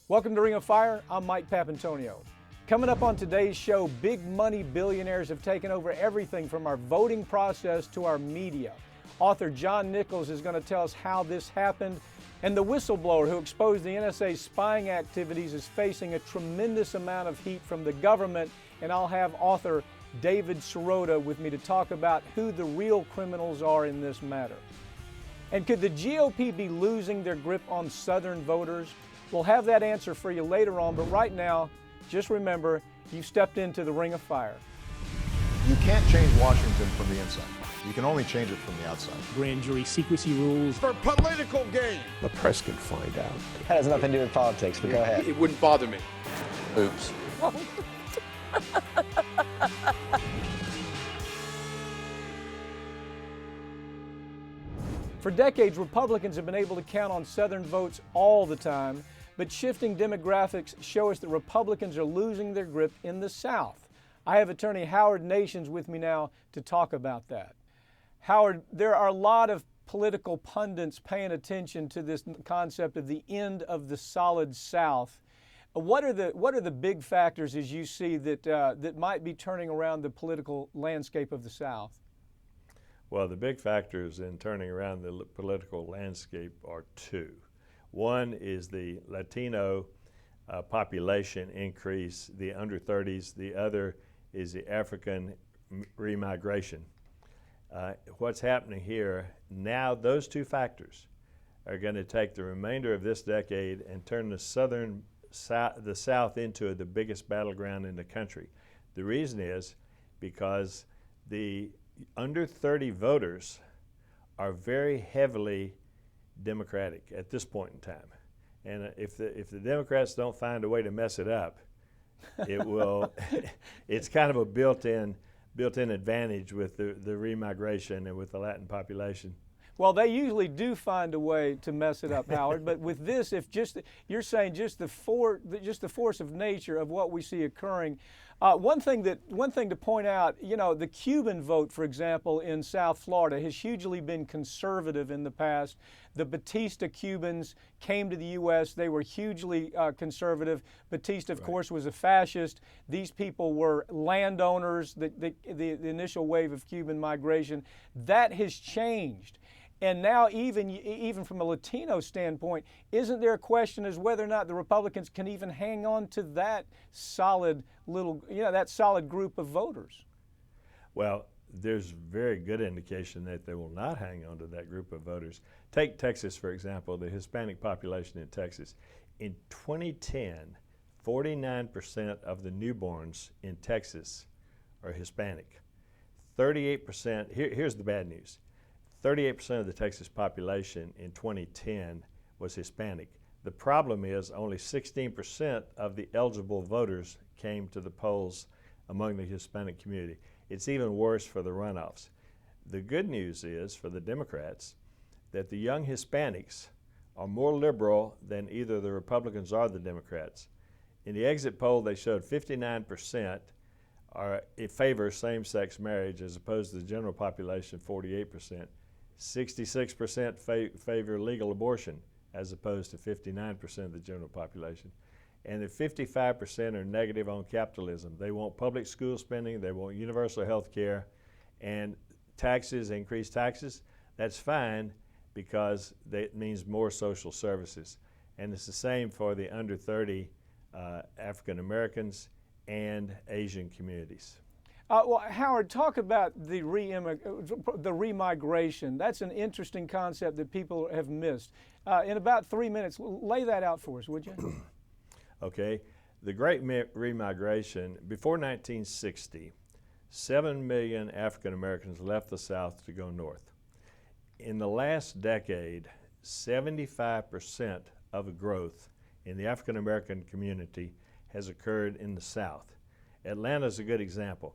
Welcome to Ring of Fire. I'm Mike Papantonio. Coming up on today's show, big money billionaires have taken over everything from our voting process to our media. Author John Nichols is going to tell us how this happened. And the whistleblower who exposed the NSA's spying activities is facing a tremendous amount of heat from the government. And I'll have author David Sirota with me to talk about who the real criminals are in this matter. And could the GOP be losing their grip on Southern voters? We'll have that answer for you later on, but right now, just remember, you stepped into the Ring of Fire. You can't change Washington from the inside. You can only change it from the outside. Grand jury secrecy rules. For political gain. The press can find out. That has nothing to do with politics, but go ahead. It wouldn't bother me. Oops. For decades, Republicans have been able to count on Southern votes all the time, but shifting demographics show us that Republicans are losing their grip in the South. I have attorney Howard Nations with me now to talk about that. Howard, there are a lot of political pundits paying attention to this concept of the end of the solid South. What are the big factors, as you see, that might be turning around the political landscape of the South? Well, the big factors in turning around the political landscape are two. One is the Latino population increase, the under 30s. The other is the African remigration. What's happening here now, those two factors are going to take the remainder of this decade and turn the South into the biggest battleground in the country. The reason is because the under 30 voters are very heavily Democratic at this point in time. And if the Democrats don't find a way to mess it up, it will, it's kind of a built-in advantage with the remigration and with the Latin population. Well, they usually do find a way to mess it up, Howard. But with this, you're saying just the force of nature of what we see occurring. One thing to point out, the Cuban vote, for example, in South Florida has hugely been conservative in the past. The Batista Cubans came to the U.S. They were hugely conservative. Batista, of course, was a fascist. These people were landowners. The initial wave of Cuban migration, that has changed. And now, even from a Latino standpoint, isn't there a question as whether or not the Republicans can even hang on to that solid group of voters? Well, there's very good indication that they will not hang on to that group of voters. Take Texas, for example, the Hispanic population in Texas. In 2010, 49% of the newborns in Texas are Hispanic. 38%, here's the bad news. 38% of the Texas population in 2010 was Hispanic. The problem is only 16% of the eligible voters came to the polls among the Hispanic community. It's even worse for the runoffs. The good news is for the Democrats that the young Hispanics are more liberal than either the Republicans or the Democrats. In the exit poll, they showed 59% favor same-sex marriage as opposed to the general population, 48%. 66% favor legal abortion as opposed to 59% of the general population. And the 55% are negative on capitalism. They want public school spending, they want universal health care, and taxes, increased taxes. That's fine because it means more social services. And it's the same for the under 30 African Americans and Asian communities. Well, Howard, talk about the remigration. That's an interesting concept that people have missed. In about 3 minutes, lay that out for us, would you? Okay. The Great Remigration, before 1960, 7 million African Americans left the South to go north. In the last decade, 75% of the growth in the African American community has occurred in the South. Atlanta is a good example.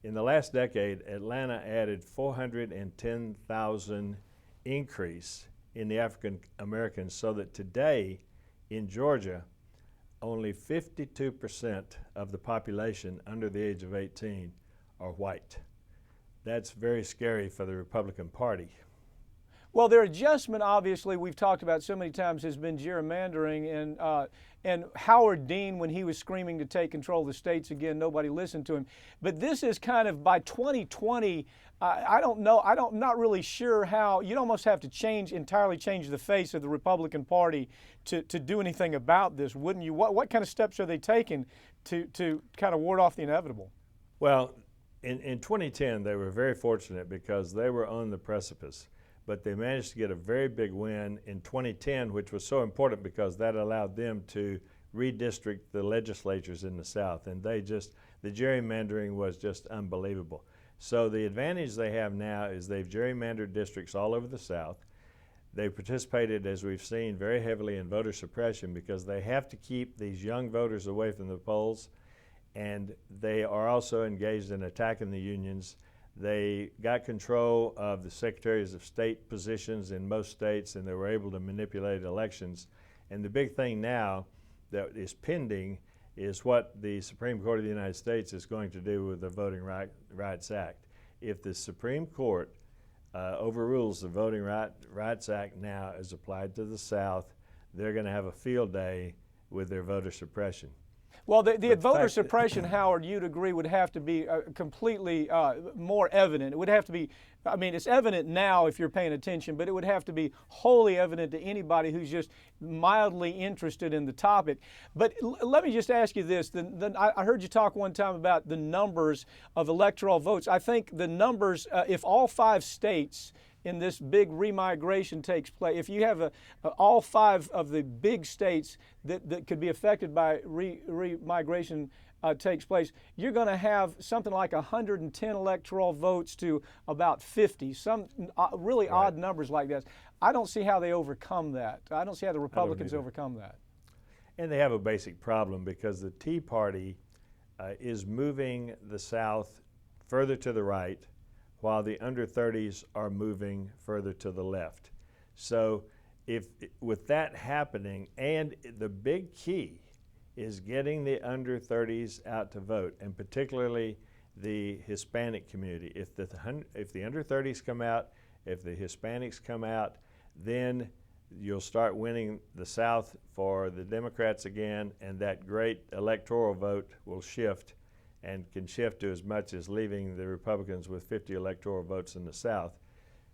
In the last decade, Atlanta added 410,000 increase in the African Americans, so that today in Georgia, only 52% of the population under the age of 18 are white. That's very scary for the Republican Party. Well, their adjustment, obviously, we've talked about so many times, has been gerrymandering, and Howard Dean, when he was screaming to take control of the states again, nobody listened to him. But this is kind of, by 2020, I don't know, I'm not really sure how, you'd almost have to entirely change the face of the Republican Party to do anything about this, wouldn't you? What kind of steps are they taking to kind of ward off the inevitable? Well, in 2010, they were very fortunate because they were on the precipice. But they managed to get a very big win in 2010, which was so important because that allowed them to redistrict the legislatures in the South. And the gerrymandering was just unbelievable. So the advantage they have now is they've gerrymandered districts all over the South. They participated, as we've seen, very heavily in voter suppression because they have to keep these young voters away from the polls. And they are also engaged in attacking the unions. They got control of the secretaries of state positions in most states, and they were able to manipulate elections. And the big thing now that is pending is what the Supreme Court of the United States is going to do with the Voting Rights Act. If the Supreme Court overrules the Voting Rights Act now as applied to the South, they're going to have a field day with their voter suppression. Well, the voter suppression, Howard, you'd agree, would have to be completely more evident. It would have to be, I mean, it's evident now if you're paying attention, but it would have to be wholly evident to anybody who's just mildly interested in the topic. But let me just ask you this. I heard you talk one time about the numbers of electoral votes. I think the numbers, if all 5 states in this big remigration takes place, if you have all 5 of the big states that could be affected by remigration takes place, you're going to have something like 110 electoral votes to about 50, some really odd numbers like that. I don't see how they overcome that. I don't see how the Republicans overcome that. And they have a basic problem because the Tea Party is moving the South further to the right, while the under 30s are moving further to the left. So with that happening, and the big key is getting the under 30s out to vote, and particularly the Hispanic community. If the under 30s come out, if the Hispanics come out, then you'll start winning the South for the Democrats again, and that great electoral vote will shift, and can shift to as much as leaving the Republicans with 50 electoral votes in the South,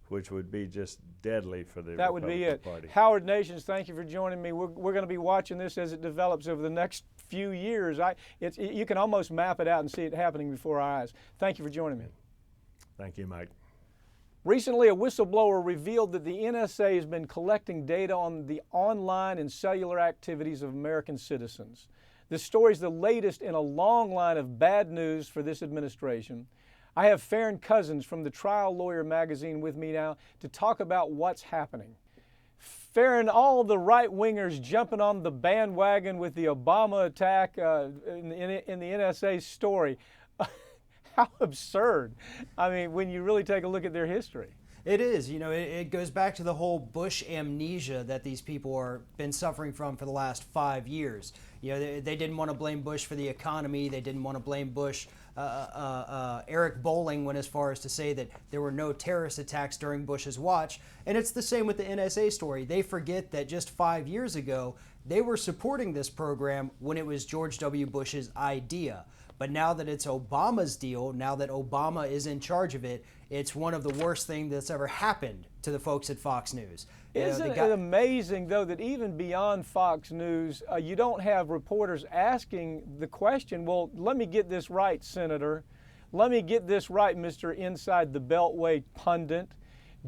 which would be just deadly for the That would be it. Party. Howard Nations, thank you for joining me. We're going to be watching this as it develops over the next few years. You can almost map it out and see it happening before our eyes. Thank you for joining me. Thank you, Mike. Recently, a whistleblower revealed that the NSA has been collecting data on the online and cellular activities of American citizens. This story is the latest in a long line of bad news for this administration. I have Farron Cousins from the Trial Lawyer magazine with me now to talk about what's happening. Farron, all the right-wingers jumping on the bandwagon with the Obama attack in the NSA story. How absurd. I mean, when you really take a look at their history. It is. You know, it goes back to the whole Bush amnesia that these people are been suffering from for the last 5 years. You know, they didn't want to blame Bush for the economy. They didn't want to blame Bush, Eric Bolling went as far as to say that there were no terrorist attacks during Bush's watch. And it's the same with the NSA story. They forget that just 5 years ago, they were supporting this program when it was George W. Bush's idea. But now that it's Obama's deal, now that Obama is in charge of it, it's one of the worst things that's ever happened to the folks at Fox News. Isn't it amazing, though, that even beyond Fox News, you don't have reporters asking the question, well, let me get this right, Senator. Let me get this right, Mr. Inside the Beltway pundit.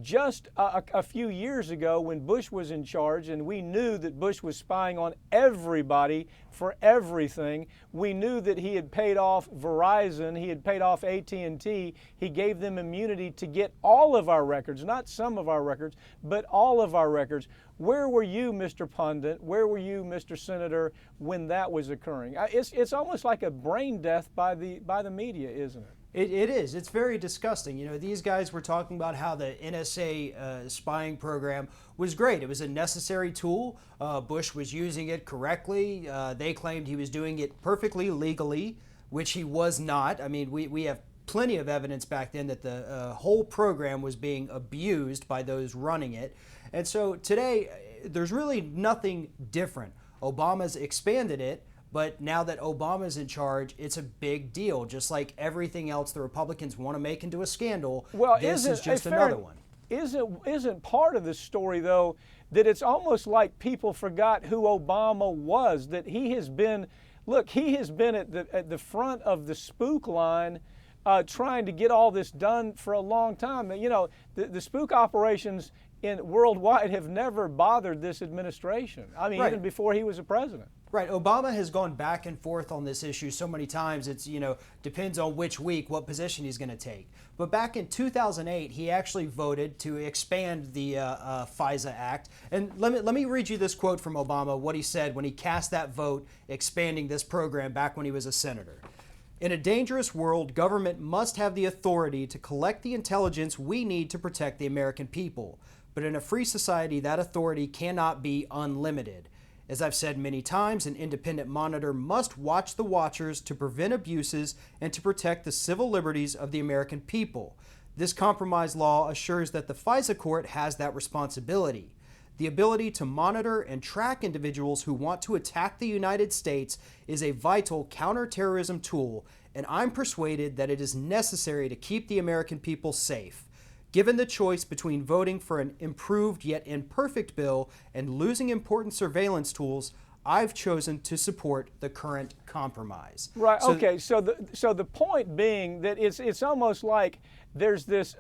Just a few years ago when Bush was in charge and we knew that Bush was spying on everybody for everything, we knew that he had paid off Verizon, he had paid off AT&T, he gave them immunity to get all of our records, not some of our records, but all of our records. Where were you, Mr. Pundit? Where were you, Mr. Senator, when that was occurring? It's almost like a brain death by the media, isn't it? It is. It's very disgusting. You know, these guys were talking about how the NSA spying program was great. It was a necessary tool. Bush was using it correctly. They claimed he was doing it perfectly legally, which he was not. I mean, we have plenty of evidence back then that the whole program was being abused by those running it. And so today, there's really nothing different. Obama's expanded it, but now that Obama's in charge, it's a big deal. Just like everything else the Republicans want to make into a scandal, well, this is just another one. Isn't part of the story, though, that it's almost like people forgot who Obama was, that he has been, look, he has been at the front of the spook line trying to get all this done for a long time. You know, the spook operations worldwide have never bothered this administration. I mean, even before he was a president. Right. Obama has gone back and forth on this issue so many times. It's, depends on which week, what position he's going to take. But back in 2008, he actually voted to expand the FISA Act. And let me read you this quote from Obama, what he said when he cast that vote expanding this program back when he was a senator. In a dangerous world, government must have the authority to collect the intelligence we need to protect the American people. But in a free society, that authority cannot be unlimited. As I've said many times, an independent monitor must watch the watchers to prevent abuses and to protect the civil liberties of the American people. This compromise law assures that the FISA court has that responsibility. The ability to monitor and track individuals who want to attack the United States is a vital counterterrorism tool, and I'm persuaded that it is necessary to keep the American people safe. Given the choice between voting for an improved yet imperfect bill and losing important surveillance tools, I've chosen to support the current compromise. Right. Okay. So the point being that it's almost like there's this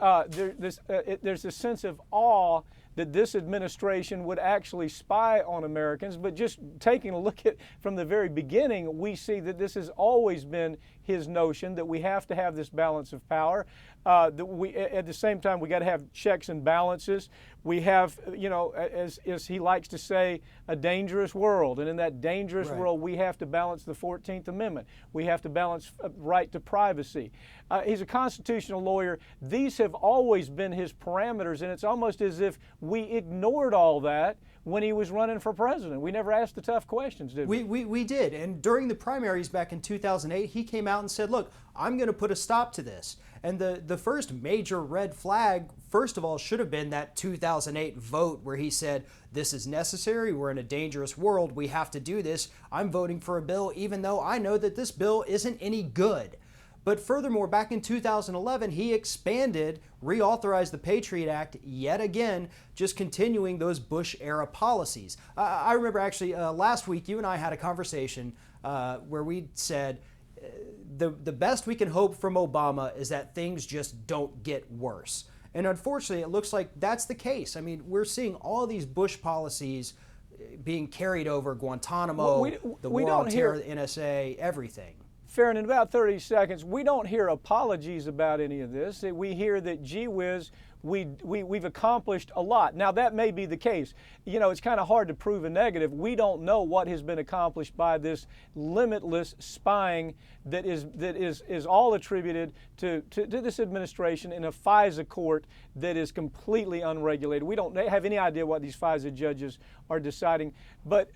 sense of awe that this administration would actually spy on Americans, but just taking a look at from the very beginning, we see that this has always been his notion that we have to have this balance of power. That we, at the same time, we got to have checks and balances. We have, as he likes to say, a dangerous world, and in that dangerous world, we have to balance the 14th Amendment. We have to balance right to privacy. He's a constitutional lawyer. These have always been his parameters, and it's almost as if we ignored all that when he was running for president. We never asked the tough questions, did we? We did. And during the primaries back in 2008, he came out and said, look, I'm going to put a stop to this. And the first major red flag, first of all, should have been that 2008 vote where he said, this is necessary, we're in a dangerous world, we have to do this. I'm voting for a bill even though I know that this bill isn't any good. But furthermore, back in 2011, he expanded, reauthorized the Patriot Act yet again, just continuing those Bush-era policies. I remember actually last week, you and I had a conversation where we said the best we can hope from Obama is that things just don't get worse. And unfortunately, it looks like that's the case. I mean, we're seeing all these Bush policies being carried over, Guantanamo, the war on terror, the NSA, everything. Farron, in about 30 seconds, we don't hear apologies about any of this. We hear that, gee whiz, we've accomplished a lot. Now, that may be the case. It's kind of hard to prove a negative. We don't know what has been accomplished by this limitless spying that is all attributed to this administration in a FISA court that is completely unregulated. We don't have any idea what these FISA judges are deciding. But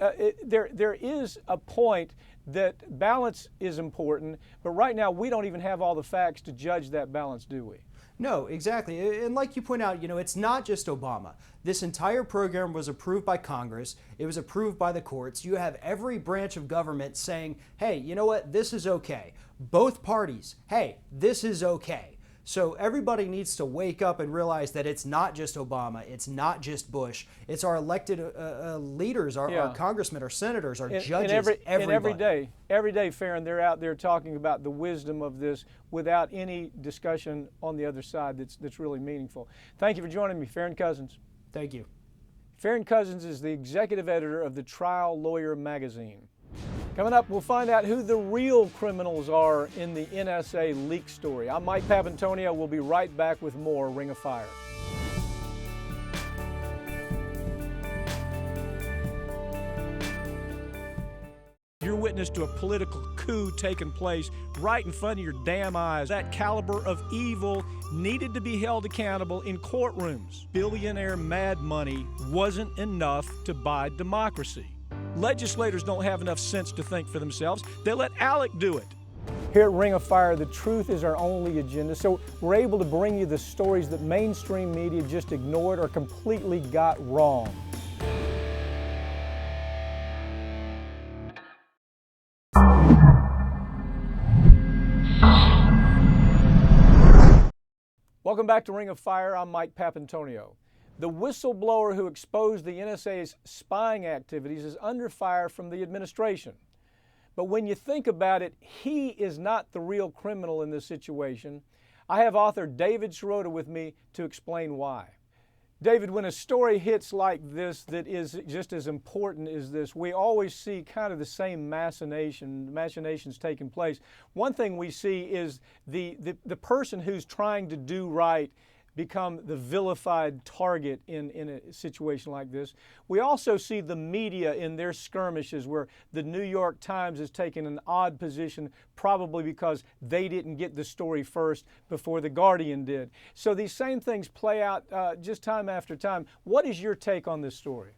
there is a point that balance is important, but right now we don't even have all the facts to judge that balance, do we? No, exactly. And like you point out, it's not just Obama. This entire program was approved by Congress. It was approved by the courts. You have every branch of government saying, hey, you know what? This is okay. Both parties, hey, this is okay. So everybody needs to wake up and realize that it's not just Obama, it's not just Bush, it's our elected leaders, our congressmen, our senators, our judges, everybody. And every day, Farron, they're out there talking about the wisdom of this without any discussion on the other side that's really meaningful. Thank you for joining me, Farron Cousins. Thank you. Farron Cousins is the executive editor of the Trial Lawyer magazine. Coming up, we'll find out who the real criminals are in the NSA leak story. I'm Mike Papantonio. We'll be right back with more Ring of Fire. You're witness to a political coup taking place right in front of your damn eyes. That caliber of evil needed to be held accountable in courtrooms. Billionaire mad money wasn't enough to buy democracy. Legislators don't have enough sense to think for themselves. They let Alec do it. Here at Ring of Fire, the truth is our only agenda, so we're able to bring you the stories that mainstream media just ignored or completely got wrong. Welcome back to Ring of Fire. I'm Mike Papantonio. The whistleblower who exposed the NSA's spying activities is under fire from the administration. But when you think about it, he is not the real criminal in this situation. I have author David Sirota with me to explain why. David, when a story hits like this that is just as important as this, we always see kind of the same machinations taking place. One thing we see is the person who's trying to do right become the vilified target in a situation like this. We also see the media in their skirmishes where the New York Times has taken an odd position, probably because they didn't get the story first before the Guardian did. So these same things play out just time after time. What is your take on this story?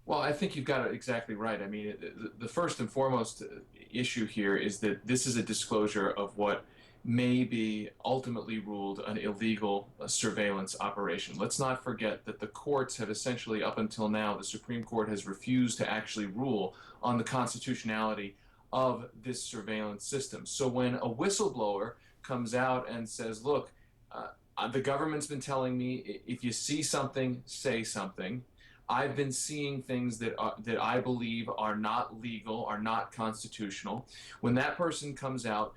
Well, I think you've got it exactly right. I mean, the first and foremost issue here is that this is a disclosure of what may be ultimately ruled an illegal surveillance operation. Let's not forget that the courts have essentially, up until now, the Supreme Court has refused to actually rule on the constitutionality of this surveillance system. So when a whistleblower comes out and says, look, the government's been telling me if you see something, say something. I've been seeing things that I believe are not legal, are not constitutional. When that person comes out,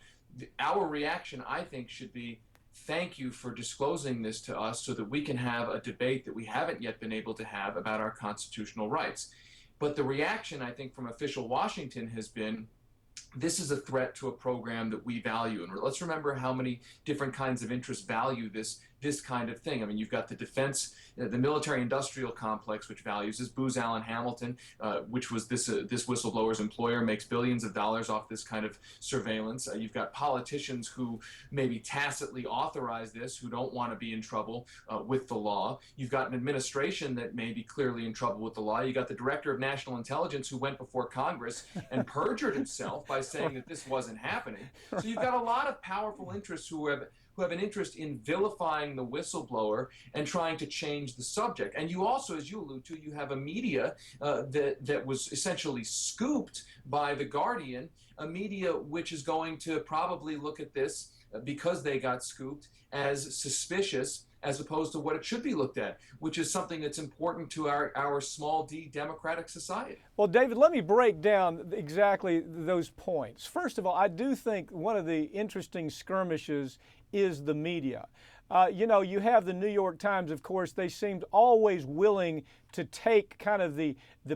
our reaction, I think, should be, thank you for disclosing this to us so that we can have a debate that we haven't yet been able to have about our constitutional rights. But the reaction, I think, from official Washington has been, this is a threat to a program that we value. And let's remember how many different kinds of interests value this kind of thing. I mean, you've got the defense, the military-industrial complex, which values this. Booz Allen Hamilton, which was this whistleblower's employer, makes billions of dollars off this kind of surveillance. You've got politicians who maybe tacitly authorize this, who don't want to be in trouble with the law. You've got an administration that may be clearly in trouble with the law. You've got the director of national intelligence who went before Congress and perjured himself by saying that this wasn't happening. So you've got a lot of powerful interests who have an interest in vilifying the whistleblower and trying to change the subject. And you also, as you allude to, you have a media that was essentially scooped by the Guardian, a media which is going to probably look at this because they got scooped as suspicious as opposed to what it should be looked at, which is something that's important to our small d democratic society. Well, David, let me break down exactly those points. First of all, I do think one of the interesting skirmishes is the media. You know, you have the New York Times, of course. They seemed always willing to take kind of the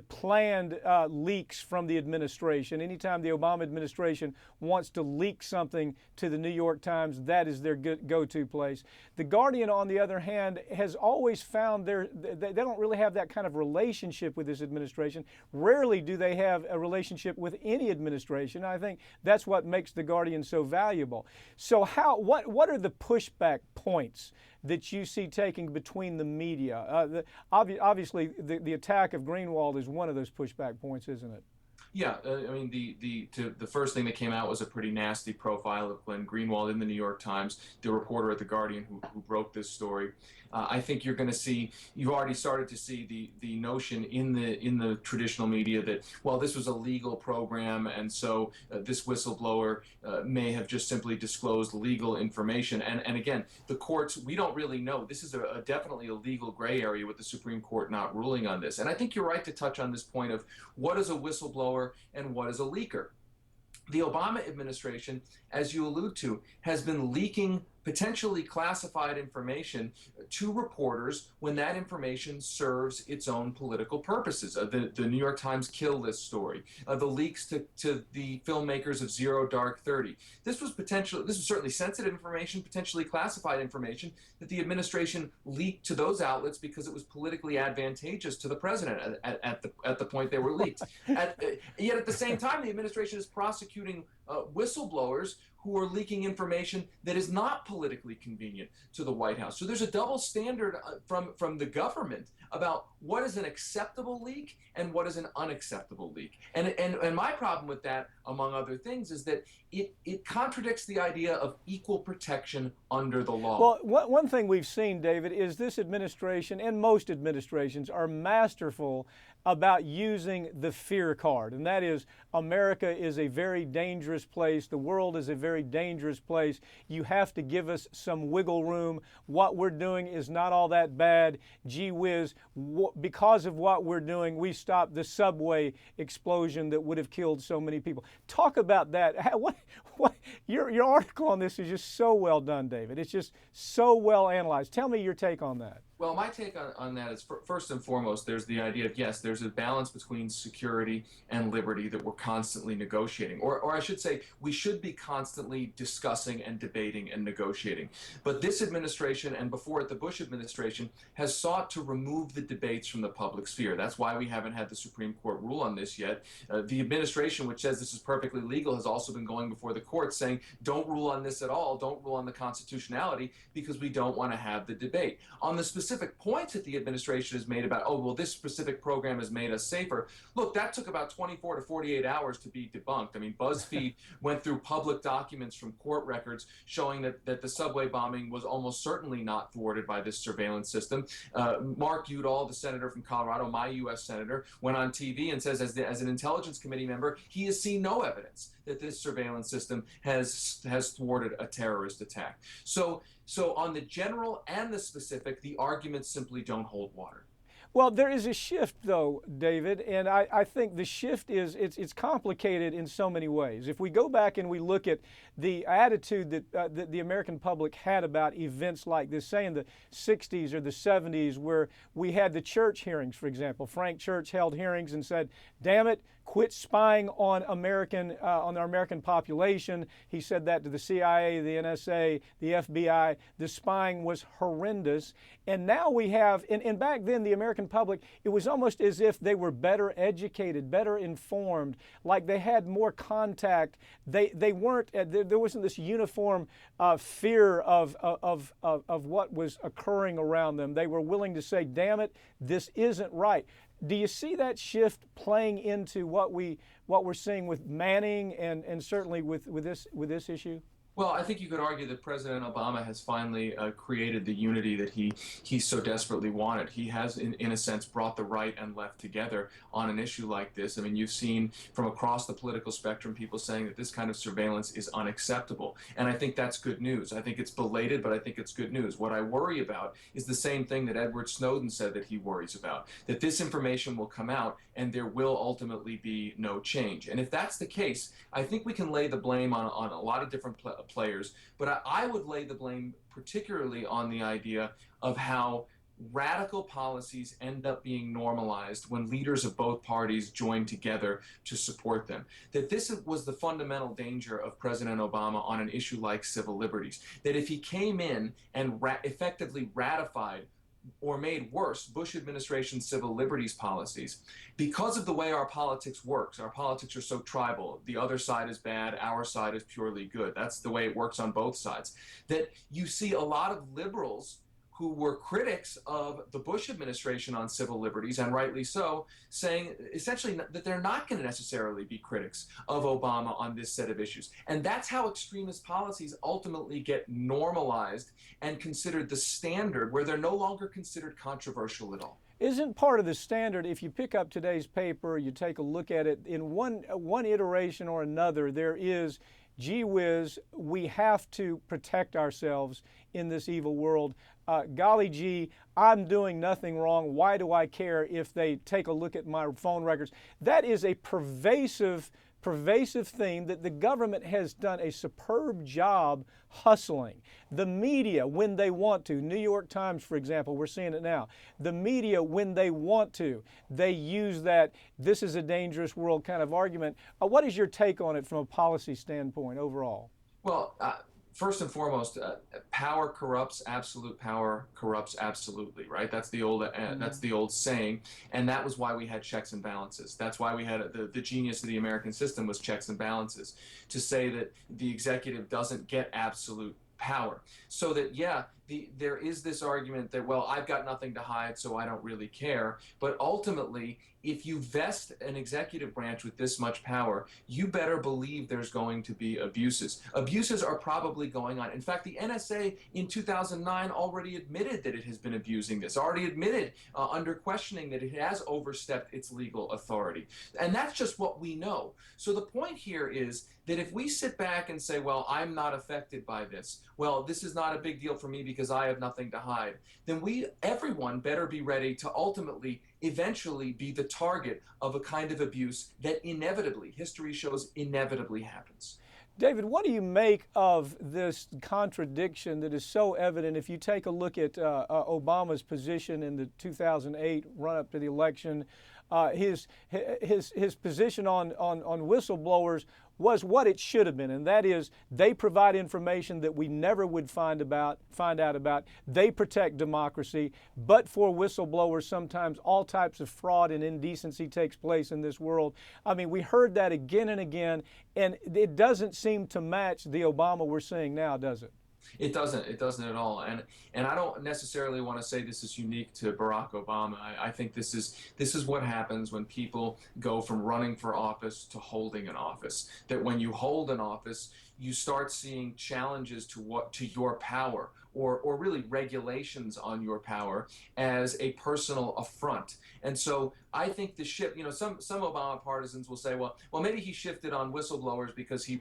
planned leaks from the administration. Anytime the Obama administration wants to leak something to the New York Times, that is their go-to place. The Guardian, on the other hand, has always found they don't really have that kind of relationship with this administration. Rarely do they have a relationship with any administration. I think that's what makes the Guardian so valuable. So what are the pushback points that you see taking between the media? Obviously, the attack of Greenwald is one of those pushback points, isn't it? Yeah, I mean, the first thing that came out was a pretty nasty profile of Glenn Greenwald in the New York Times, the reporter at the Guardian who broke this story. I think you're going to see, you've already started to see the notion in the traditional media that, well, this was a legal program, and so this whistleblower may have just simply disclosed legal information. And again, the courts, we don't really know. This is definitely a legal gray area with the Supreme Court not ruling on this. And I think you're right to touch on this point of what is a whistleblower and what is a leaker. The Obama administration, as you allude to, has been leaking potentially classified information to reporters when that information serves its own political purposes. The New York Times kill list story, the leaks to the filmmakers of Zero Dark 30. This was certainly sensitive information, potentially classified information that the administration leaked to those outlets because it was politically advantageous to the president at the point they were leaked. Yet at the same time, the administration is prosecuting whistleblowers who are leaking information that is not politically convenient to the White House. So there's a double standard from the government about what is an acceptable leak and what is an unacceptable leak. And my problem with that, among other things, is that it contradicts the idea of equal protection under the law. Well, one thing we've seen, David, is this administration and most administrations are masterful about using the fear card, and that is America is a very dangerous place. The world is a very dangerous place. You have to give us some wiggle room. What we're doing is not all that bad. Gee whiz, because of what we're doing, we stopped the subway explosion that would have killed so many people. Talk about that. Your article on this is just so well done, David. It's just so well analyzed. Tell me your take on that. Well, my take on that is, first and foremost, there's the idea of, yes, there's a balance between security and liberty that we're constantly negotiating. Or I should say, we should be constantly discussing and debating and negotiating. But this administration, and before it, the Bush administration, has sought to remove the debates from the public sphere. That's why we haven't had the Supreme Court rule on this yet. The administration, which says this is perfectly legal, has also been going before the courts saying, don't rule on this at all, don't rule on the constitutionality, because we don't want to have the debate. On the specific points that the administration has made about, oh, well, this specific program has made us safer. Look, that took about 24 to 48 hours to be debunked. I mean, BuzzFeed went through public documents from court records showing that the subway bombing was almost certainly not thwarted by this surveillance system. Mark Udall, the senator from Colorado, my U.S. senator, went on TV and says, as an Intelligence Committee member, he has seen no evidence that this surveillance system has thwarted a terrorist attack. So on the general and the specific, the arguments simply don't hold water. Well, there is a shift, though, David, and I think the shift is it's complicated in so many ways. If we go back and we look at the attitude that the American public had about events like this, say in the 60s or the 70s, where we had the church hearings, for example. Frank Church held hearings and said, damn it, quit spying on the American population. He said that to the CIA, the NSA, the FBI. The spying was horrendous. And now we have, and back then the American public, it was almost as if they were better educated, better informed, like they had more contact. They weren't, there wasn't this uniform fear of what was occurring around them. They were willing to say, damn it, this isn't right. Do you see that shift playing into what we're seeing with Manning and certainly with this issue? Well, I think you could argue that President Obama has finally created the unity that he so desperately wanted. He has, in a sense, brought the right and left together on an issue like this. I mean, you've seen from across the political spectrum people saying that this kind of surveillance is unacceptable. And I think that's good news. I think it's belated, but I think it's good news. What I worry about is the same thing that Edward Snowden said that he worries about, that this information will come out and there will ultimately be no change. And if that's the case, I think we can lay the blame on a lot of different players, but I would lay the blame particularly on the idea of how radical policies end up being normalized when leaders of both parties join together to support them. That this was the fundamental danger of President Obama on an issue like civil liberties. That if he came in and effectively ratified or made worse Bush administration civil liberties policies, because of the way our politics works. Our politics are so tribal. The other side is bad, our side is purely good. That's the way it works on both sides. That you see a lot of liberals who were critics of the Bush administration on civil liberties, and rightly so, saying essentially that they're not going to necessarily be critics of Obama on this set of issues. And that's how extremist policies ultimately get normalized and considered the standard, where they're no longer considered controversial at all. Isn't part of the standard, if you pick up today's paper, you take a look at it, in one iteration or another, there is, gee whiz, we have to protect ourselves in this evil world. Golly gee, I'm doing nothing wrong. Why do I care if they take a look at my phone records? That is a pervasive theme that the government has done a superb job hustling. The media, when they want to, New York Times, for example, we're seeing it now. The media, when they want to, they use that this is a dangerous world kind of argument. What is your take on it from a policy standpoint overall? Well, first and foremost, power corrupts. Absolute power corrupts absolutely. Right? That's the old saying, and that was why we had checks and balances. That's why we had the genius of the American system was checks and balances, to say that the executive doesn't get absolute power. So that, yeah, there is this argument that, well, I've got nothing to hide, so I don't really care. But ultimately, if you vest an executive branch with this much power, you better believe there's going to be abuses. Abuses are probably going on. In fact, the NSA in 2009 already admitted that it has been abusing this, already admitted under questioning that it has overstepped its legal authority. And that's just what we know. So the point here is that if we sit back and say, well, I'm not affected by this, well, this is not a big deal for me because I have nothing to hide, then everyone better be ready to ultimately, eventually be the target of a kind of abuse that inevitably, history shows, inevitably happens. David, what do you make of this contradiction that is so evident if you take a look at Obama's position in the 2008 run-up to the election? His position on whistleblowers was what it should have been, and that is they provide information that we never would find out about. They protect democracy, but for whistleblowers, sometimes all types of fraud and indecency takes place in this world. I mean, we heard that again and again, and it doesn't seem to match the Obama we're seeing now, does it? It doesn't at all. And I don't necessarily want to say this is unique to Barack Obama. I think this is what happens when people go from running for office to holding an office. That when you hold an office, you start seeing challenges to your power, or really regulations on your power as a personal affront. And so I think the shift, some Obama partisans will say, well, maybe he shifted on whistleblowers because he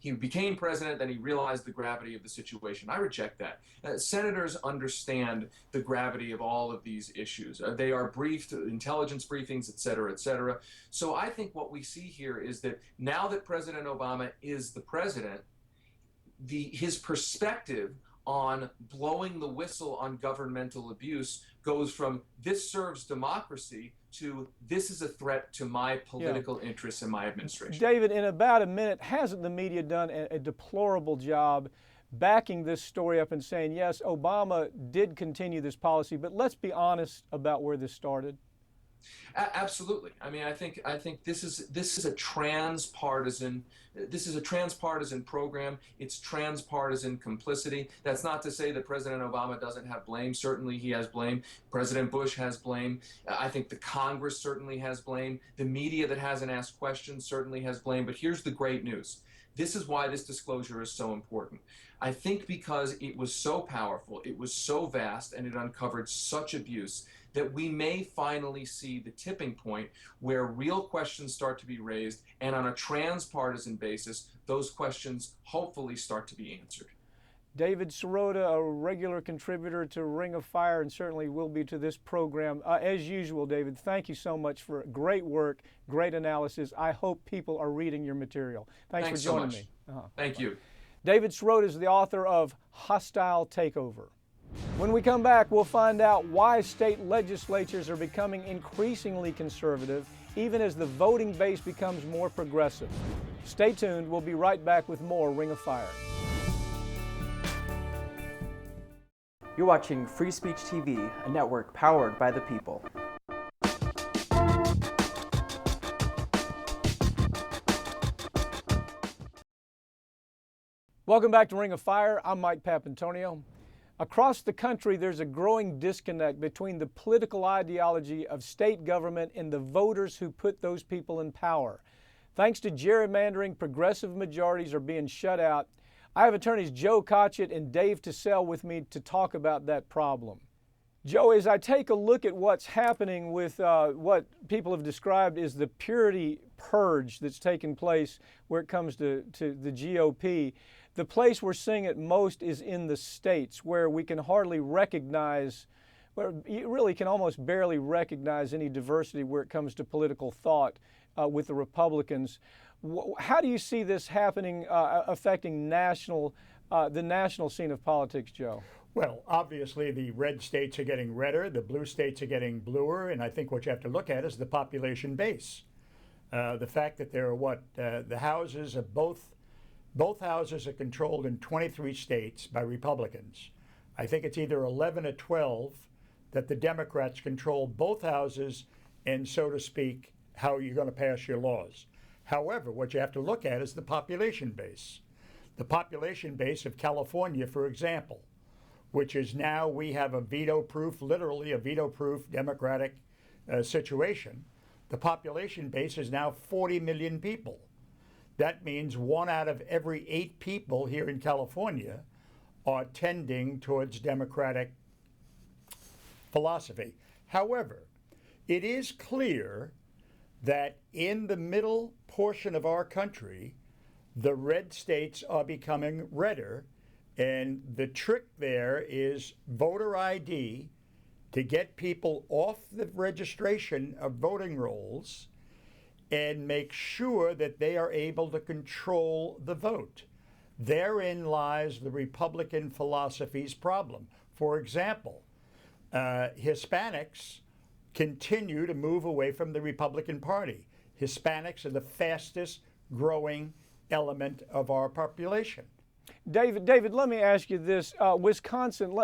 became president, then he realized the gravity of the situation. I reject that. Senators understand the gravity of all of these issues. They are briefed, intelligence briefings, et cetera, et cetera. So I think what we see here is that now that President Obama is the president, his perspective on blowing the whistle on governmental abuse goes from this serves democracy to this is a threat to my political interests and my administration. David, in about a minute, hasn't the media done a deplorable job backing this story up and saying, yes, Obama did continue this policy, but let's be honest about where this started? Absolutely. I mean, I think this is a transpartisan program. It's transpartisan complicity. That's not to say that President Obama doesn't have blame. Certainly he has blame. President Bush has blame. I think the Congress certainly has blame. The media that hasn't asked questions certainly has blame. But here's the great news. This is why this disclosure is so important. I think because it was so powerful, it was so vast, and it uncovered such abuse that we may finally see the tipping point where real questions start to be raised, and on a transpartisan basis, those questions hopefully start to be answered. David Sirota, a regular contributor to Ring of Fire, and certainly will be to this program. As usual, David, thank you so much for great work, great analysis. I hope people are reading your material. Thanks for joining me. Thank you. David Sirota is the author of Hostile Takeover. When we come back, we'll find out why state legislatures are becoming increasingly conservative, even as the voting base becomes more progressive. Stay tuned. We'll be right back with more Ring of Fire. You're watching Free Speech TV, a network powered by the people. Welcome back to Ring of Fire. I'm Mike Papantonio. Across the country, there's a growing disconnect between the political ideology of state government and the voters who put those people in power. Thanks to gerrymandering, progressive majorities are being shut out. I have attorneys Joe Cotchett and Dave TeSelle with me to talk about that problem. Joe, as I take a look at what's happening with what people have described as the purity purge that's taken place where it comes to the GOP, the place we're seeing it most is in the states where we can hardly recognize, where you really can almost barely recognize any diversity where it comes to political thought with the Republicans. How do you see this happening, affecting the national scene of politics, Joe? Well, obviously the red states are getting redder, the blue states are getting bluer, and I think what you have to look at is the population base. The fact that there are the houses of both houses are controlled in 23 states by Republicans. I think it's either 11 or 12 that the Democrats control both houses and, so to speak, how you're going to pass your laws. However, what you have to look at is the population base. The population base of California, for example, which is now we have a veto-proof, literally a veto-proof Democratic situation. The population base is now 40 million people. That means 1 out of every 8 people here in California are tending towards Democratic philosophy. However, it is clear that in the middle portion of our country, the red states are becoming redder, and the trick there is voter ID to get people off the registration of voting rolls and make sure that they are able to control the vote. Therein lies the Republican philosophy's problem. For example, Hispanics continue to move away from the Republican Party. Hispanics are the fastest growing element of our population. David, let me ask you this. Wisconsin,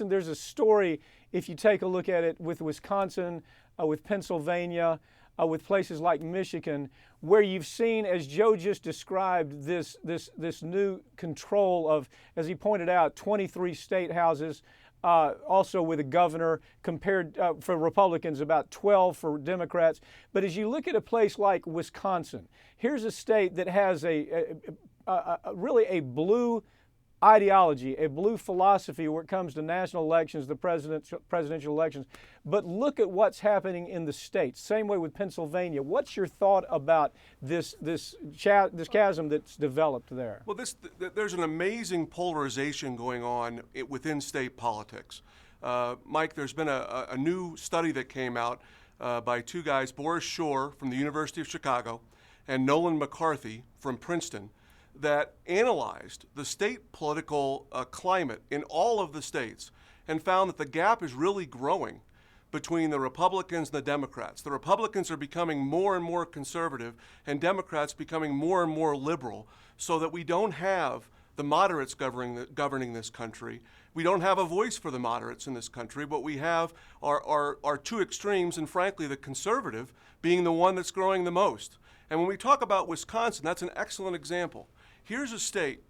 there's a story, if you take a look at it, with Wisconsin, with Pennsylvania, with places like Michigan, where you've seen, as Joe just described, this new control of, as he pointed out, 23 state houses, also with a governor, compared for Republicans, about 12 for Democrats. But as you look at a place like Wisconsin, here's a state that has really a blue ideology, a blue philosophy when it comes to national elections, the presidential elections. But look at what's happening in the states. Same way with Pennsylvania. What's your thought about this chasm that's developed there? Well, there's an amazing polarization going on within state politics. Mike, there's been a new study that came out by 2 guys, Boris Shore from the University of Chicago and Nolan McCarthy from Princeton, that analyzed the state political climate in all of the states and found that the gap is really growing between the Republicans and the Democrats. The Republicans are becoming more and more conservative and Democrats becoming more and more liberal, so that we don't have the moderates governing this country. We don't have a voice for the moderates in this country. What we have are 2 extremes, and frankly, the conservative being the one that's growing the most. And when we talk about Wisconsin, that's an excellent example. Here's a state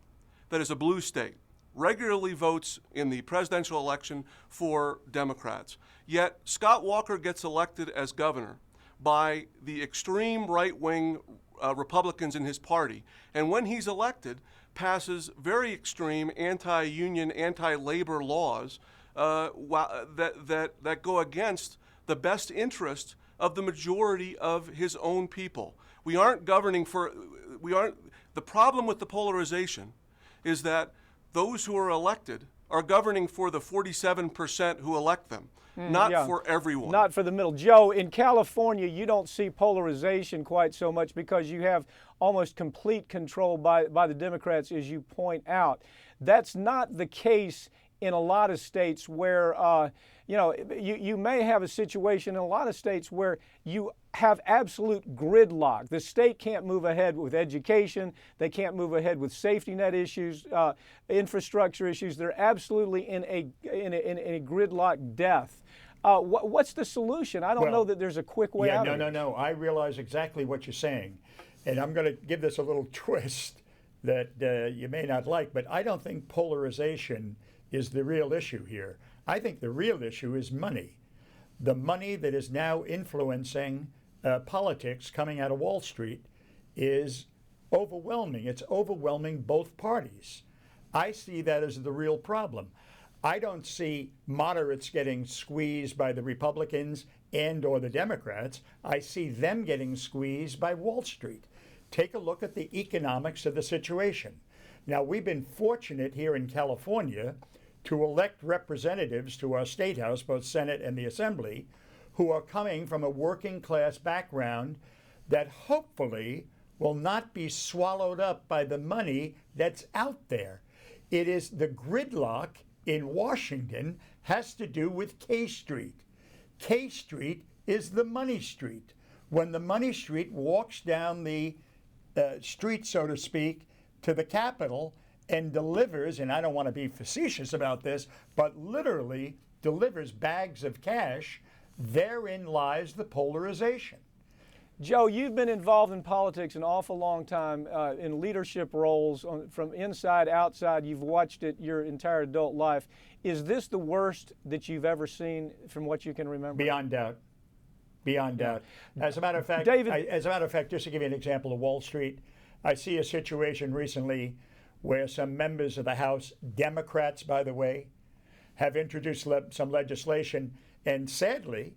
that is a blue state, regularly votes in the presidential election for Democrats. Yet Scott Walker gets elected as governor by the extreme right-wing Republicans in his party. And when he's elected, passes very extreme anti-union, anti-labor laws that go against the best interest of the majority of his own people. The problem with the polarization is that those who are elected are governing for the 47% who elect them, not for everyone. Not for the middle. Joe, in California, you don't see polarization quite so much because you have almost complete control by the Democrats, as you point out. That's not the case in a lot of states where, you may have a situation in a lot of states where you have absolute gridlock. The state can't move ahead with education. They can't move ahead with safety net issues, infrastructure issues. They're absolutely in a gridlock death. What's the solution? I don't know that there's a quick way out of it. No. I realize exactly what you're saying. And I'm going to give this a little twist that you may not like, but I don't think polarization is the real issue here. I think the real issue is money. The money that is now influencing politics coming out of Wall Street is overwhelming. It's overwhelming both parties. I see that as the real problem. I don't see moderates getting squeezed by the Republicans and or the Democrats. I see them getting squeezed by Wall Street. Take a look at the economics of the situation. Now, we've been fortunate here in California to elect representatives to our state house, both Senate and the Assembly, who are coming from a working class background that hopefully will not be swallowed up by the money that's out there. It is the gridlock in Washington has to do with K Street. K Street is the money street. When the money street walks down the street, so to speak, to the Capitol and delivers, and I don't want to be facetious about this, but literally delivers bags of cash, therein lies the polarization. Joe, you've been involved in politics an awful long time in leadership roles from inside, outside. You've watched it your entire adult life. Is this the worst that you've ever seen from what you can remember? Beyond doubt. Beyond doubt. As a matter of fact, David, just to give you an example of Wall Street, I see a situation recently where some members of the House, Democrats, by the way, have introduced some legislation, and sadly,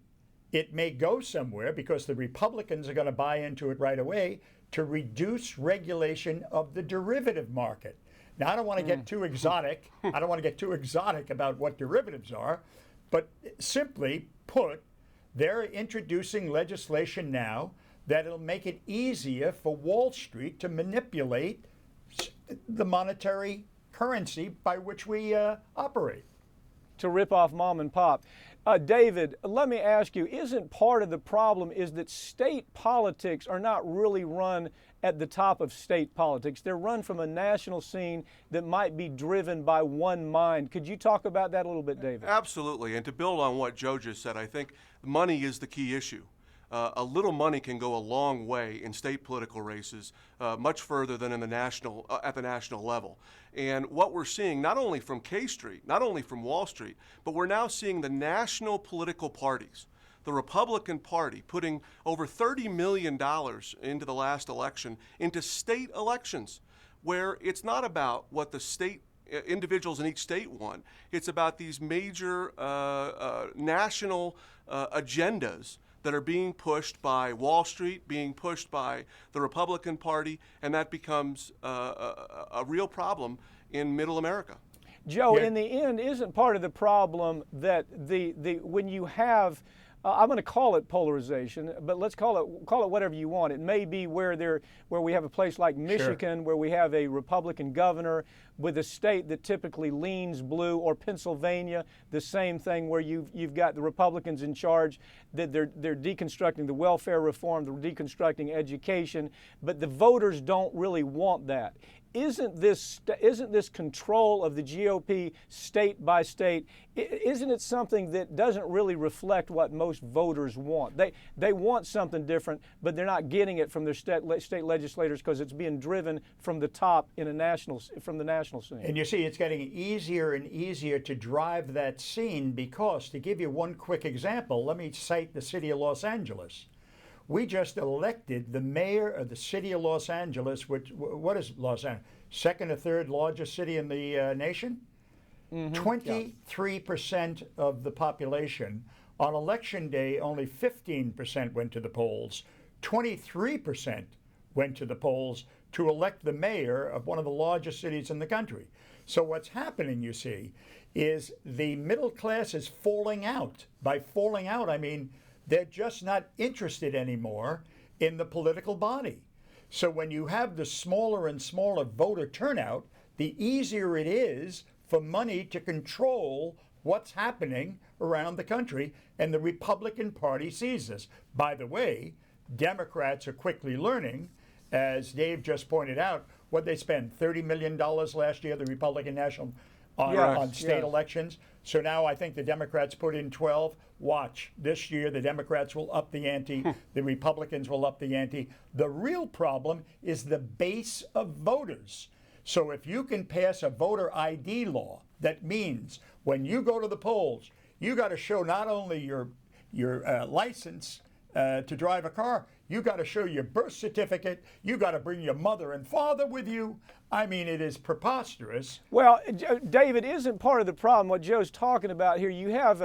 it may go somewhere because the Republicans are going to buy into it right away to reduce regulation of the derivative market. Now, I don't want to get too exotic. I don't want to get too exotic about what derivatives are, but simply put, they're introducing legislation now that'll make it easier for Wall Street to manipulate the monetary currency by which we operate. To rip off mom and pop. David, let me ask you, isn't part of the problem is that state politics are not really run at the top of state politics? They're run from a national scene that might be driven by one mind. Could you talk about that a little bit, David? Absolutely. And to build on what Joe just said, I think money is the key issue. A little money can go a long way in state political races, much further than in the national, at the national level. And what we're seeing, not only from K Street, not only from Wall Street, but we're now seeing the national political parties, the Republican Party, putting over $30 million into the last election into state elections, where it's not about what the state individuals in each state want. It's about these major national agendas that are being pushed by Wall Street, being pushed by the Republican Party, and that becomes a real problem in middle America. Joe, in the end, isn't part of the problem that when you have I'm going to call it polarization, but let's call it whatever you want. It may be where we have a place like Michigan, where we have a Republican governor with a state that typically leans blue, or Pennsylvania, the same thing, where you've got the Republicans in charge, that they're deconstructing the welfare reform, they're deconstructing education, but the voters don't really want that. Isn't this control of the GOP state by state, isn't it something that doesn't really reflect what most voters want? They want something different, but they're not getting it from their state legislators because it's being driven from the top from the national scene. And you see, it's getting easier and easier to drive that scene because, to give you one quick example, let me cite the city of Los Angeles. We just elected the mayor of the city of Los Angeles, what is Los Angeles? Second or third largest city in the nation? 23% of the population. On election day, only 15% went to the polls. 23% went to the polls to elect the mayor of one of the largest cities in the country. So what's happening, you see, is the middle class is falling out. By falling out, I mean they're just not interested anymore in the political body. So when you have the smaller and smaller voter turnout, the easier it is for money to control what's happening around the country, and the Republican Party sees this. By the way, Democrats are quickly learning, as Dave just pointed out, what they spent, $30 million last year, the Republican National, on state elections. So now I think the Democrats put in 12. Watch, this year the Democrats will up the ante, the Republicans will up the ante. The real problem is the base of voters. So if you can pass a voter ID law, that means when you go to the polls, you got to show not only your license to drive a car, you got to show your birth certificate, you got to bring your mother and father with you. I mean, it is preposterous. Well, David, isn't part of the problem what Joe's talking about here? You have,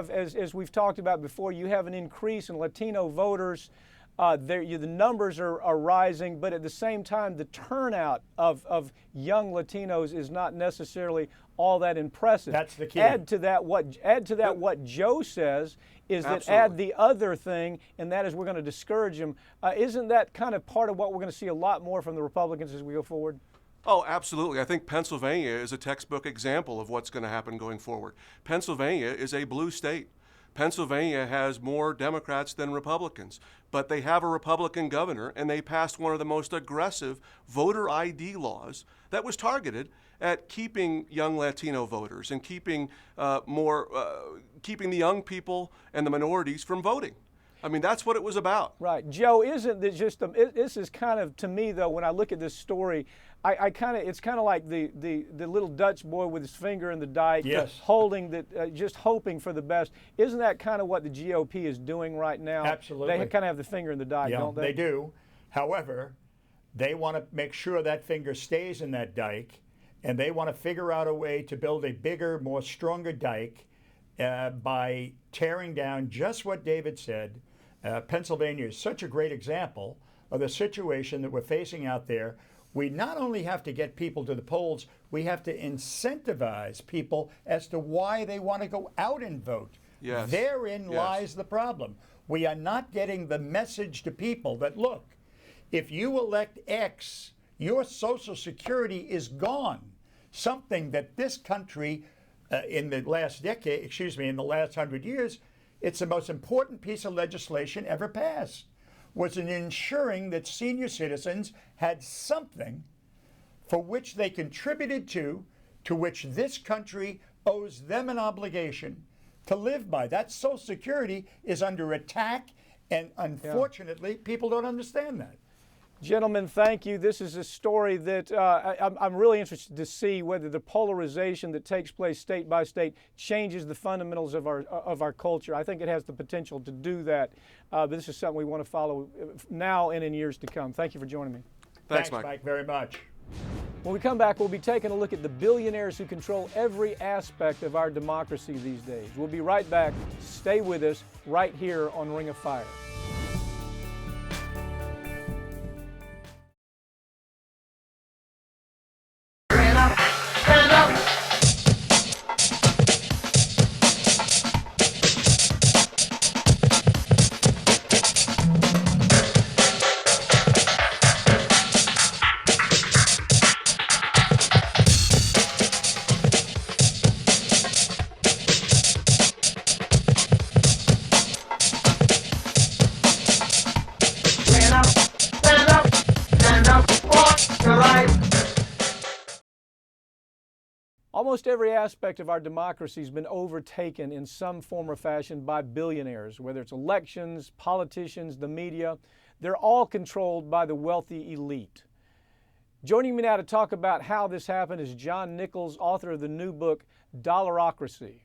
as we've talked about before, you have an increase in Latino voters. The numbers are rising, but at the same time, the turnout of young Latinos is not necessarily all that impressive. That's the key. Add to that what Joe says is that add the other thing, and that is we're going to discourage them. Isn't that kind of part of what we're going to see a lot more from the Republicans as we go forward? Oh, absolutely. I think Pennsylvania is a textbook example of what's going to happen going forward. Pennsylvania is a blue state. Pennsylvania has more Democrats than Republicans, but they have a Republican governor, and they passed one of the most aggressive voter ID laws that was targeted at keeping young Latino voters and keeping the young people and the minorities from voting. I mean, that's what it was about. Right. Joe, isn't this just, this is kind of, to me though, when I look at this story, it's kind of like the little Dutch boy with his finger in the dike, yes. holding just hoping for the best. Isn't that kind of what the GOP is doing right now? Absolutely. They kind of have the finger in the dike, Yeah, don't they? They do. However, they want to make sure that finger stays in that dike, and they want to figure out a way to build a bigger, more stronger dike by tearing down just what David said. Pennsylvania is such a great example of the situation that we're facing out there. We not only have to get people to the polls, we have to incentivize people as to why they want to go out and vote. Yes. Therein lies the problem. We are not getting the message to people that, look, if you elect X, your Social Security is gone. Something that this country, in the last decade, in the last 100 years, it's the most important piece of legislation ever passed, was in ensuring that senior citizens had something for which they contributed to which this country owes them an obligation to live by. That Social Security is under attack, and unfortunately, people don't understand that. Gentlemen, thank you. This is a story that I'm really interested to see whether the polarization that takes place state by state changes the fundamentals of our culture. I think it has the potential to do that. But this is something we want to follow now and in years to come. Thank you for joining me. Thanks, Mike. Very much. When we come back, we'll be taking a look at the billionaires who control every aspect of our democracy these days. We'll be right back. Stay with us right here on Ring of Fire. Almost every aspect of our democracy has been overtaken in some form or fashion by billionaires, whether it's elections, politicians, the media. They're all controlled by the wealthy elite. Joining me now to talk about how this happened is John Nichols, author of the new book, Dollarocracy.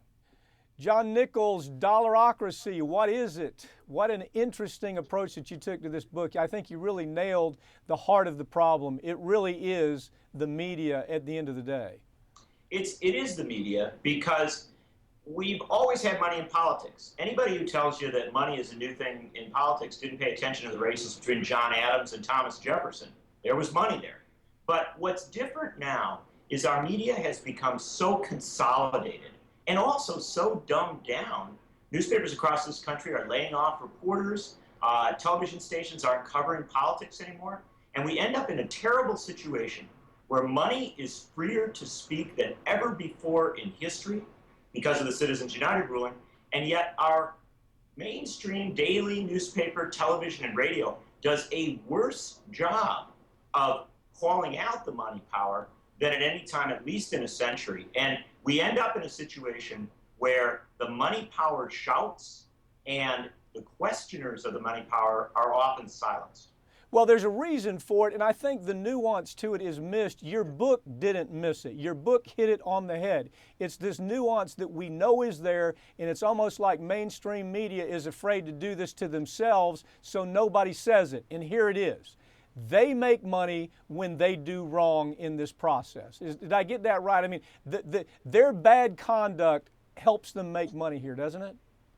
John Nichols, Dollarocracy, what is it? What an interesting approach that you took to this book. I think you really nailed the heart of the problem. It really is the media at the end of the day. It is the media, because we've always had money in politics. Anybody who tells you that money is a new thing in politics didn't pay attention to the races between John Adams and Thomas Jefferson. There was money there. But what's different now is our media has become so consolidated and also so dumbed down. Newspapers across this country are laying off reporters. Television stations aren't covering politics anymore. And we end up in a terrible situation where money is freer to speak than ever before in history because of the Citizens United ruling, and yet our mainstream daily newspaper, television, and radio does a worse job of calling out the money power than at any time, at least in a century. And we end up in a situation where the money power shouts and the questioners of the money power are often silenced. Well, there's a reason for it, and I think the nuance to it is missed. Your book didn't miss it. Your book hit it on the head. It's this nuance that we know is there, and it's almost like mainstream media is afraid to do this to themselves, so nobody says it. And here it is. They make money when they do wrong in this process. Did I get that right? I mean, their bad conduct helps them make money here, doesn't it?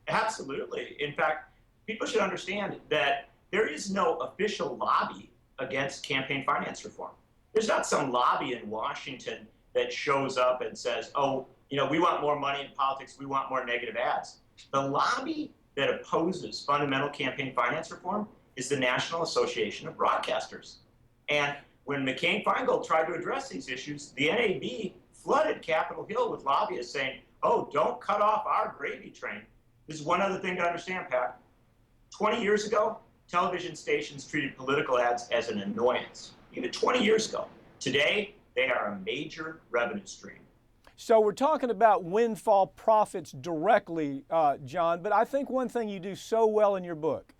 Absolutely. In fact, people should understand that there is no official lobby against campaign finance reform. There's not some lobby in Washington that shows up and says, oh, you know, we want more money in politics, we want more negative ads. The lobby that opposes fundamental campaign finance reform is the National Association of Broadcasters. And when McCain-Feingold tried to address these issues, the NAB flooded Capitol Hill with lobbyists saying, oh, don't cut off our gravy train. This is one other thing to understand, Pat. 20 years ago, television stations treated political ads as an annoyance, even 20 years ago. Today, they are a major revenue stream. So we're talking about windfall profits directly, John, but I think one thing you do so well in your book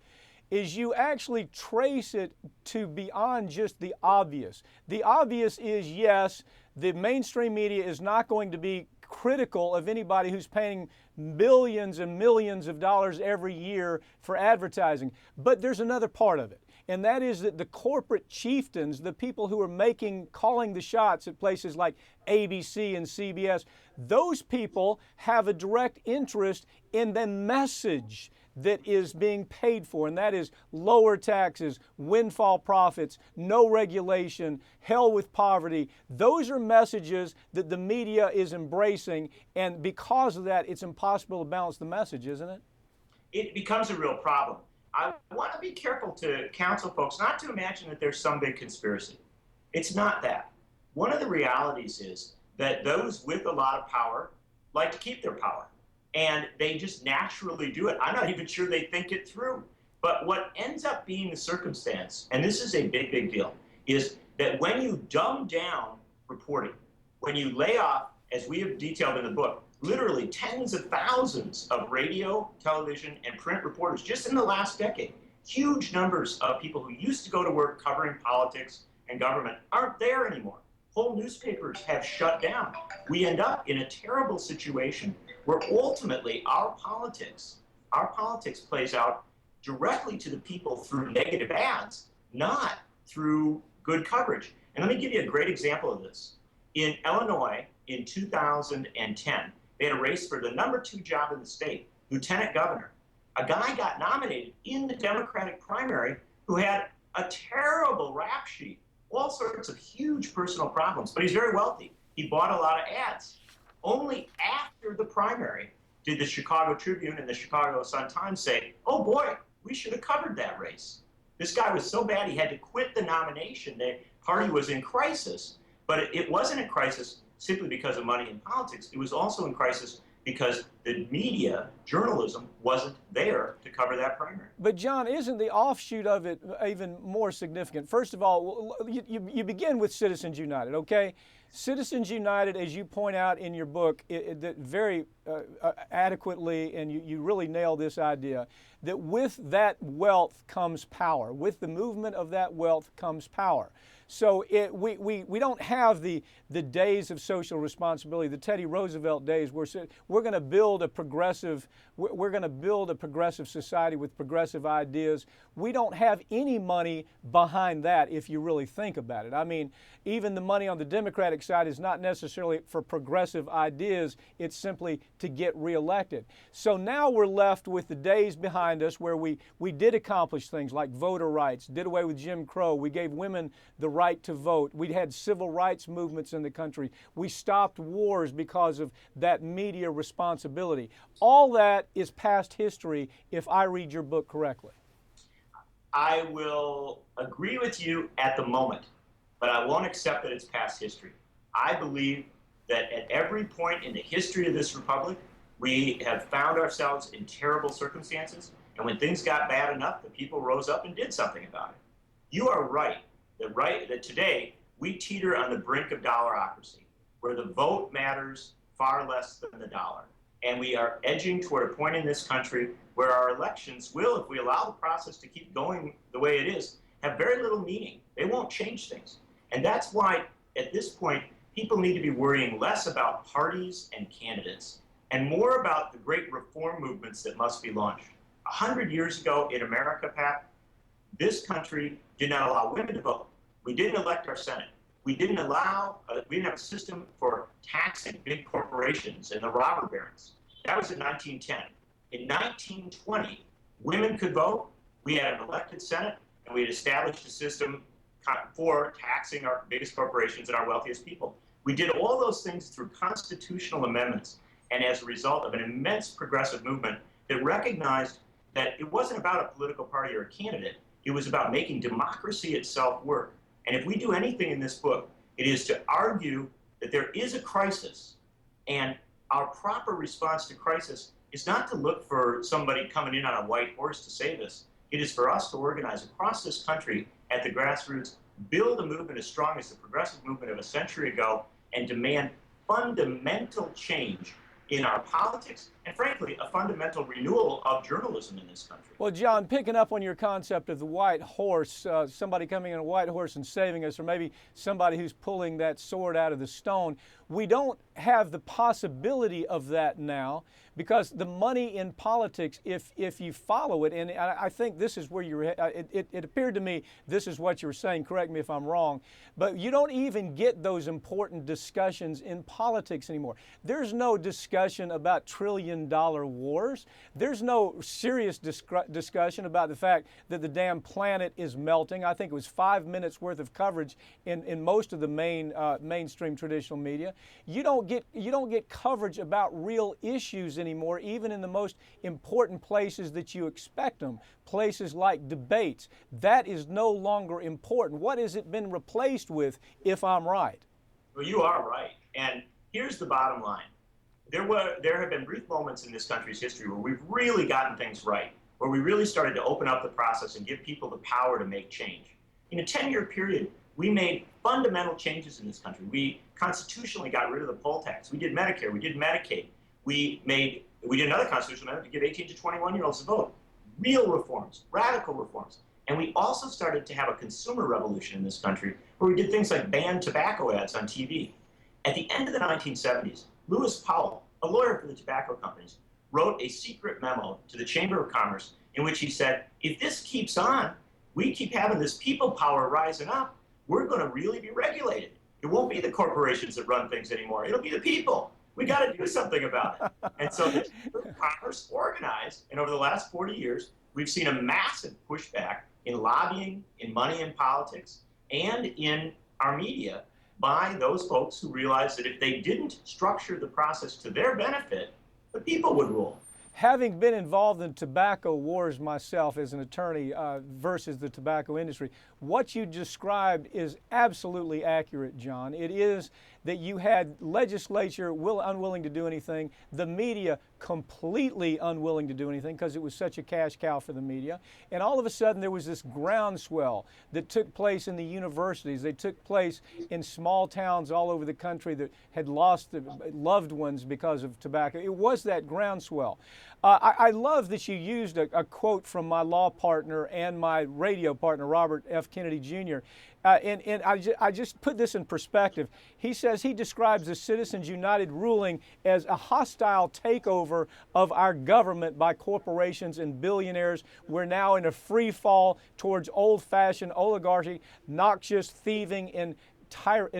is you actually trace it to beyond just the obvious. The obvious is, yes, the mainstream media is not going to be critical of anybody who's paying millions and millions of dollars every year for advertising. But there's another part of it, and that is that the corporate chieftains, the people who are calling the shots at places like ABC and CBS, those people have a direct interest in the message that is being paid for, and that is lower taxes, windfall profits, no regulation, hell with poverty. Those are messages that the media is embracing, and because of that, it's impossible to balance the message, isn't it? It becomes a real problem. I want to be careful to counsel folks not to imagine that there's some big conspiracy. It's not that. One of the realities is that those with a lot of power like to keep their power. And they just naturally do it. I'm not even sure they think it through. But what ends up being the circumstance, and this is a big, big deal, is that when you dumb down reporting, when you lay off, as we have detailed in the book, literally tens of thousands of radio, television, and print reporters just in the last decade, huge numbers of people who used to go to work covering politics and government aren't there anymore. Whole newspapers have shut down. We end up in a terrible situation where ultimately our politics plays out directly to the people through negative ads, not through good coverage. And let me give you a great example of this. In Illinois, in 2010, they had a race for the #2 job in the state, lieutenant governor. A guy got nominated in the Democratic primary who had a terrible rap sheet, all sorts of huge personal problems, but he's very wealthy. He bought a lot of ads. Only after the primary did the Chicago Tribune and the Chicago Sun-Times say, oh boy, we should have covered that race. This guy was so bad he had to quit the nomination. The party was in crisis, but it wasn't in crisis simply because of money in politics. It was also in crisis because the media, journalism, wasn't there to cover that primary. But John, isn't the offshoot of it even more significant? First of all, you begin with Citizens United, okay? Citizens United, as you point out in your book, that very adequately, and you really nail this idea, that with that wealth comes power. With the movement of that wealth comes power. So we don't have the days of social responsibility, the Teddy Roosevelt days, where we're going to build a progressive society with progressive ideas. We don't have any money behind that if you really think about it. I mean, even the money on the Democratic side is not necessarily for progressive ideas. It's simply to get reelected. So now we're left with the days behind us where we did accomplish things like voter rights, did away with Jim Crow, we gave women the right to vote, we had civil rights movements in the country, we stopped wars because of that media responsibility. All that is past history if I read your book correctly. I will agree with you at the moment, but I won't accept that it's past history. I believe that at every point in the history of this republic, we have found ourselves in terrible circumstances, and when things got bad enough, the people rose up and did something about it. You are right that today we teeter on the brink of dollarocracy, where the vote matters far less than the dollar. And we are edging toward a point in this country where our elections will, if we allow the process to keep going the way it is, have very little meaning. They won't change things. And that's why, at this point, people need to be worrying less about parties and candidates and more about the great reform movements that must be launched. 100 years ago in America, Pat, this country did not allow women to vote. We didn't elect our Senate. We didn't have a system for taxing big corporations and the robber barons. That was in 1910. In 1920, women could vote. We had an elected Senate, and we had established a system for taxing our biggest corporations and our wealthiest people. We did all those things through constitutional amendments, and as a result of an immense progressive movement that recognized that it wasn't about a political party or a candidate. It was about making democracy itself work. And if we do anything in this book, it is to argue that there is a crisis, and our proper response to crisis is not to look for somebody coming in on a white horse to save us. It is for us to organize across this country at the grassroots, build a movement as strong as the progressive movement of a century ago, and demand fundamental change in our politics and, frankly, a fundamental renewal of journalism in this country. Well, John, picking up on your concept of the white horse, somebody coming in a white horse and saving us, or maybe somebody who's pulling that sword out of the stone, we don't have the possibility of that now, because the money in politics, if you follow it, and I think this is where it appeared to me this is what you were saying, correct me if I'm wrong, but you don't even get those important discussions in politics anymore. There's no discussion about trillion-dollar wars. There's no serious discussion about the fact that the damn planet is melting. I think it was 5 minutes worth of coverage in most of the mainstream traditional media. You don't get coverage about real issues anymore, even in the most important places that you expect them. Places like debates. That is no longer important. What has it been replaced with, if I'm right? Well, you are right. And here's the bottom line. There have been brief moments in this country's history where we've really gotten things right, where we really started to open up the process and give people the power to make change. In a 10-year period, we made fundamental changes in this country. We constitutionally got rid of the poll tax. We did Medicare. We did Medicaid. We did another constitutional amendment to give 18 to 21-year-olds a vote. Real reforms, radical reforms. And we also started to have a consumer revolution in this country where we did things like ban tobacco ads on TV. At the end of the 1970s, Lewis Powell, a lawyer for the tobacco companies, wrote a secret memo to the Chamber of Commerce in which he said, if this keeps on, we keep having this people power rising up, we're going to really be regulated. It won't be the corporations that run things anymore. It'll be the people. We got to do something about it. And so the Chamber of Commerce organized, and over the last 40 years, we've seen a massive pushback in lobbying, in money in politics, and in our media by those folks who realized that if they didn't structure the process to their benefit, the people would rule. Having been involved in tobacco wars myself as an attorney versus the tobacco industry, what you described is absolutely accurate, John. It is that you had legislature unwilling to do anything, the media completely unwilling to do anything because it was such a cash cow for the media. And all of a sudden there was this groundswell that took place in the universities. They took place in small towns all over the country that had lost loved ones because of tobacco. It was that groundswell. I love that you used a quote from my law partner and my radio partner, Robert F. Kennedy Jr. And I just put this in perspective. He says he describes the Citizens United ruling as a hostile takeover of our government by corporations and billionaires. We're now in a free fall towards old-fashioned oligarchy, noxious thieving, and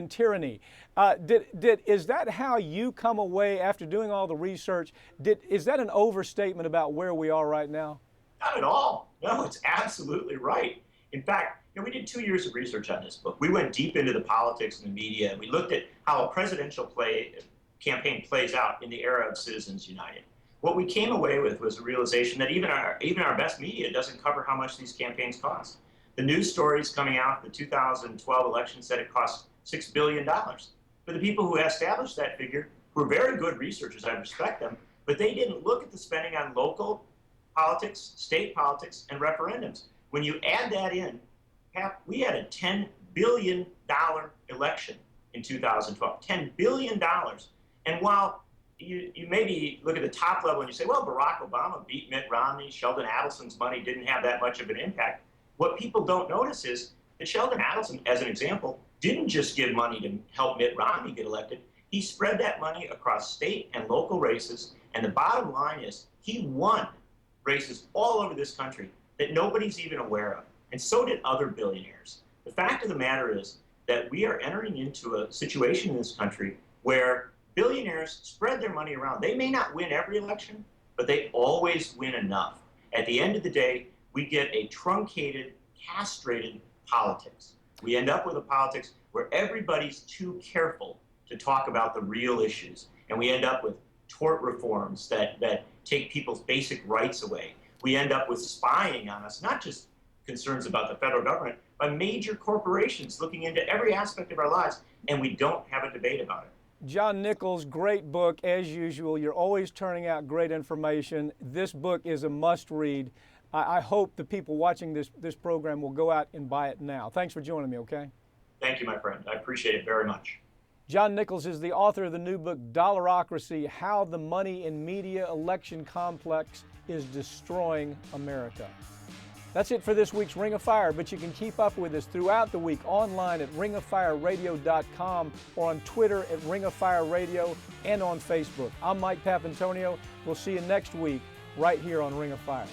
tyranny. Is that how you come away after doing all the research? Is that an overstatement about where we are right now? Not at all. No, it's absolutely right. In fact, we did 2 years of research on this book. We went deep into the politics and the media, and we looked at how a presidential campaign plays out in the era of Citizens United. What we came away with was a realization that even our best media doesn't cover how much these campaigns cost. The news stories coming out, the 2012 election said it cost $6 billion. For the people who established that figure, who are very good researchers, I respect them, but they didn't look at the spending on local politics, state politics, and referendums. When you add that in, we had a $10 billion election in 2012, $10 billion. And while you maybe look at the top level and you say, well, Barack Obama beat Mitt Romney, Sheldon Adelson's money didn't have that much of an impact. What people don't notice is that Sheldon Adelson, as an example, didn't just give money to help Mitt Romney get elected. He spread that money across state and local races. And the bottom line is he won races all over this country that nobody's even aware of. And so did other billionaires. The fact of the matter is that we are entering into a situation in this country where billionaires spread their money around. They may not win every election, but they always win enough. At the end of the day, we get a truncated, castrated politics. We end up with a politics where everybody's too careful to talk about the real issues. And we end up with tort reforms that take people's basic rights away. We end up with spying on us, not just concerns about the federal government, but major corporations looking into every aspect of our lives, and we don't have a debate about it. John Nichols, great book as usual. You're always turning out great information. This book is a must-read. I hope the people watching this program will go out and buy it now. Thanks for joining me, okay? Thank you, my friend. I appreciate it very much. John Nichols is the author of the new book, Dollarocracy: How the Money and Media Election Complex is Destroying America. That's it for this week's Ring of Fire, but you can keep up with us throughout the week online at ringoffireradio.com or on Twitter at Ring of Fire Radio and on Facebook. I'm Mike Papantonio. We'll see you next week right here on Ring of Fire.